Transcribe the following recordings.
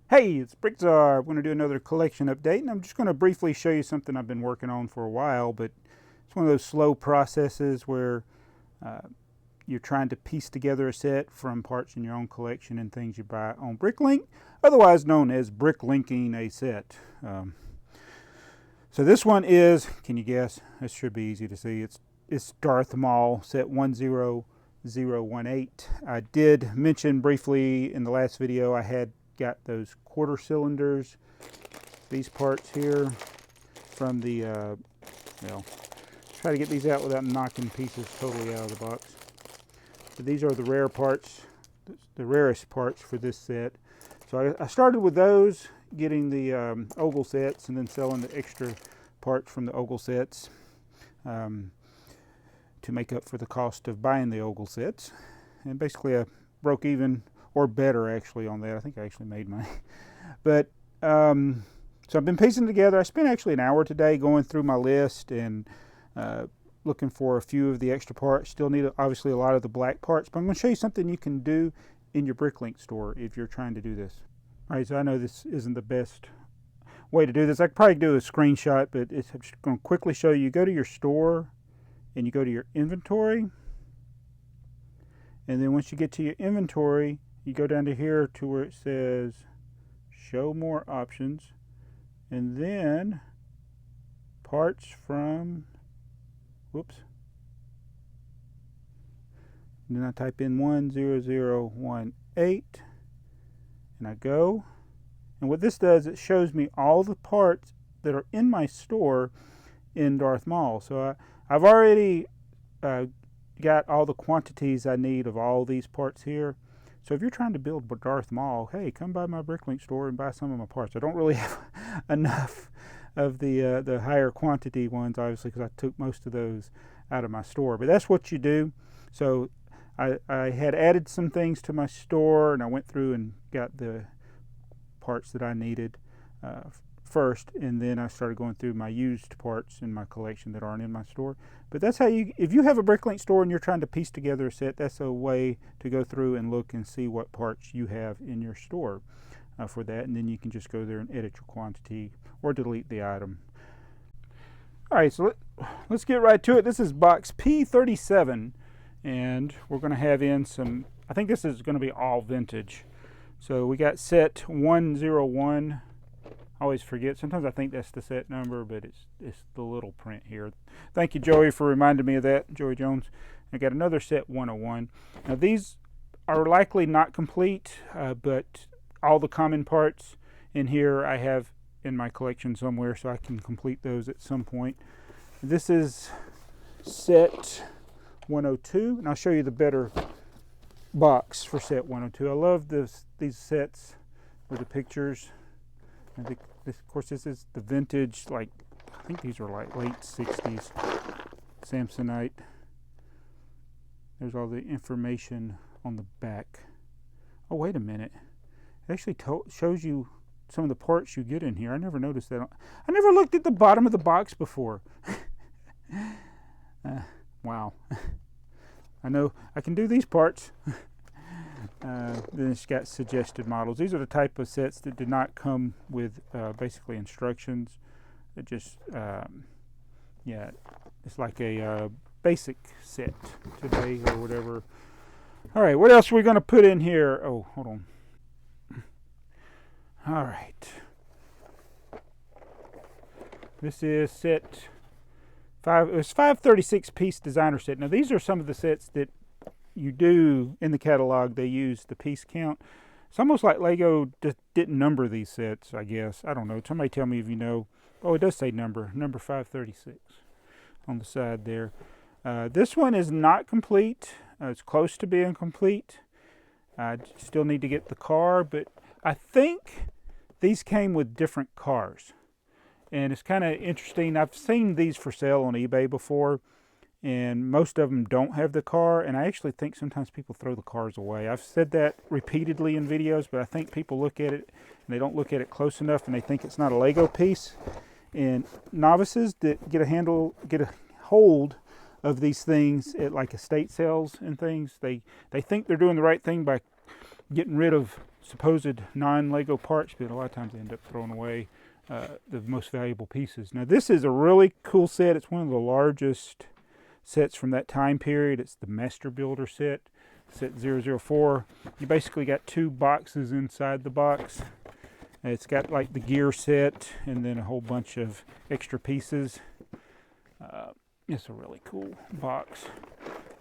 Hey, it's BrickTsar. I'm going to do another collection update, and I'm just going to briefly show you something I've been working on for a while, but it's one of those slow processes where you're trying to piece together a set from parts in your own collection and things you buy on Bricklink, otherwise known as bricklinking a set. So this one is, can you guess? This should be easy to see. It's Dath Maul set 10018. I did mention briefly in the last video I had got those quarter cylinders, these parts here from the, well, try to get these out without knocking pieces totally out of the box. But these are the rare parts, the rarest parts for this set. So I started with those, getting the ogle sets and then selling the extra parts from the ogle sets to make up for the cost of buying the ogle sets. And basically I broke even, or better actually, on that. I think I actually made money. But so I've been piecing together. I spent actually an hour today going through my list and looking for a few of the extra parts. Still need obviously a lot of the black parts, but I'm going to show you something you can do in your Bricklink store if you're trying to do this. All right, so I know this isn't the best way to do this. I could probably do a screenshot, but I'm just going to quickly show you. You go to your store and you go to your inventory, and then once you get to your inventory, you go down to here to where it says show more options, and then parts from, whoops, and then I type in 10018 and I go, and what this does, it shows me all the parts that are in my store in Dath Maul. So I've already got all the quantities I need of all these parts here. So if you're trying to build Dath Maul, hey, come by my Bricklink store and buy some of my parts. I don't really have enough of the higher quantity ones, obviously, because I took most of those out of my store. But that's what you do. So I had added some things to my store, and I went through and got the parts that I needed first, and then I started going through my used parts in my collection that aren't in my store. But that's how if you have a Bricklink store and you're trying to piece together a set, that's a way to go through and look and see what parts you have in your store for that, and then you can just go there and edit your quantity or delete the item. All right, so let's get right to it. This is box P37, and we're going to have in some, I think this is going to be all vintage. So we got set 101. I always forget. Sometimes I think that's the set number, but it's the little print here. Thank you, Joey, for reminding me of that, Joey Jones. I got another set 101. Now these are likely not complete, but all the common parts in here I have in my collection somewhere, so I can complete those at some point. This is set 102, and I'll show you the better box for set 102. I love these sets with the pictures. And of course, this is the vintage, like, I think these are like late 60s Samsonite. There's all the information on the back. Oh, wait a minute. It actually shows you some of the parts you get in here. I never noticed that. I never looked at the bottom of the box before. Wow. I know I can do these parts. Then it's got suggested models. These are the type of sets that did not come with basically instructions. It just, yeah, it's like a basic set today or whatever. All right, what else are we going to put in here? Oh, hold on. All right. This is set 5. It was 536 piece designer set. Now these are some of the sets that you do in the catalog. They use the piece count. It's almost like Lego just didn't number these sets, I guess. I don't know. Somebody tell me if you know. Oh, it does say number 536 on the side there. This one is not complete. It's close to being complete. I still need to get the car, but I think these came with different cars. And it's kind of interesting. I've seen these for sale on eBay before, and most of them don't have the car, and I actually think sometimes people throw the cars away. I've said that repeatedly in videos, but I think people look at it and they don't look at it close enough, and they think it's not a Lego piece. And novices that get a hold of these things at like estate sales and things, they think they're doing the right thing by getting rid of supposed non-Lego parts, but a lot of times they end up throwing away the most valuable pieces. Now this is a really cool set. It's one of the largest sets from that time period. It's the Master Builder set 004. You basically got 2 boxes inside the box. It's got like the gear set and then a whole bunch of extra pieces. It's a really cool box.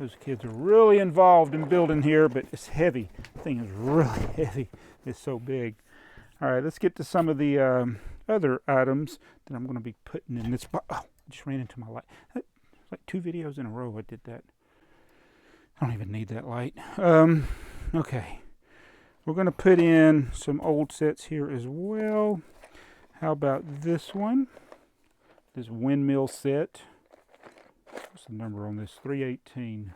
Those kids are really involved in building here, but it's heavy. The thing is really heavy. It's so big. All right, let's get to some of the other items that I'm going to be putting in this box. Oh, I just ran into my light. It's like 2 videos in a row I did that. I don't even need that light. Okay. We're going to put in some old sets here as well. How about this one? This windmill set. What's the number on this? 318.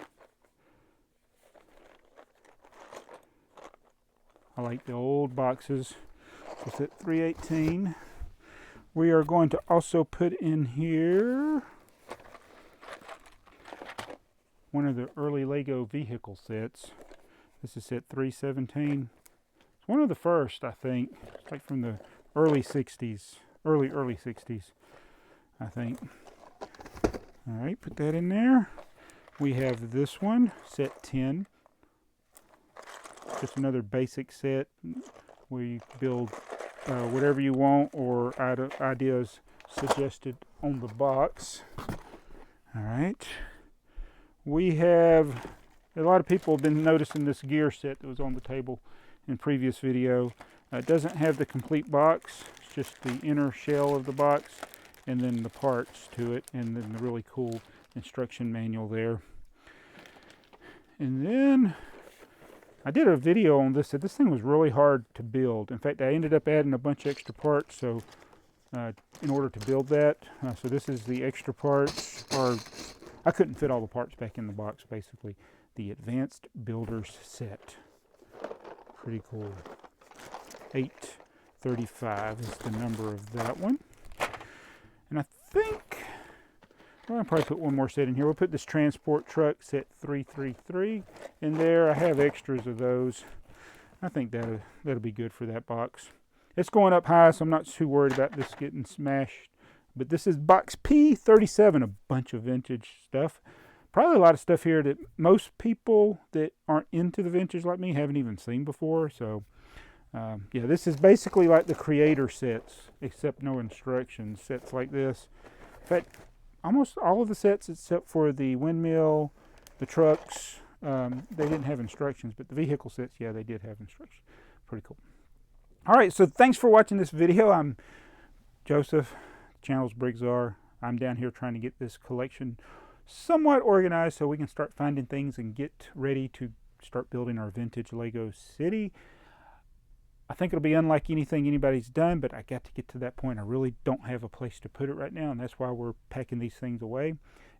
I like the old boxes. It's at 318. We are going to also put in here one of the early Lego vehicle sets. This is set 317. It's one of the first, I think. It's like from the early 60s. Early 60s, I think. All right, put that in there. We have this one, set 10. Just another basic set where you build whatever you want or ideas suggested on the box. All right. We have, a lot of people have been noticing this gear set that was on the table in previous video. It doesn't have the complete box. It's just the inner shell of the box and then the parts to it, and then the really cool instruction manual there. And then I did a video on this. This thing was really hard to build. In fact, I ended up adding a bunch of extra parts so in order to build that. So this is the extra parts, or I couldn't fit all the parts back in the box, basically. The Advanced Builders set. Pretty cool. 835 is the number of that one. And I think, well, I'll probably put one more set in here. We'll put this transport truck set 333 in there. I have extras of those. I think that'll be good for that box. It's going up high, so I'm not too worried about this getting smashed. But this is box P37, a bunch of vintage stuff. Probably a lot of stuff here that most people that aren't into the vintage like me haven't even seen before. So yeah, this is basically like the creator sets, except no instructions. Sets like this. In fact, almost all of the sets except for the windmill, the trucks, they didn't have instructions, but the vehicle sets, yeah, they did have instructions. Pretty cool. All right, so thanks for watching this video. I'm Joseph, the channel's BrickTsar. I'm down here trying to get this collection somewhat organized so we can start finding things and get ready to start building our vintage Lego city. I think it'll be unlike anything anybody's done, but I got to get to that point. I really don't have a place to put it right now, and that's why we're packing these things away.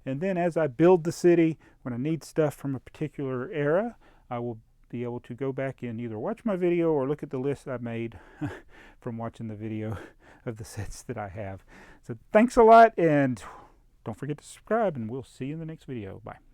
And then as I build the city, when I need stuff from a particular era, I will be able to go back and either watch my video or look at the list I made from watching the video of the sets that I have. So thanks a lot, and don't forget to subscribe, and we'll see you in the next video. Bye.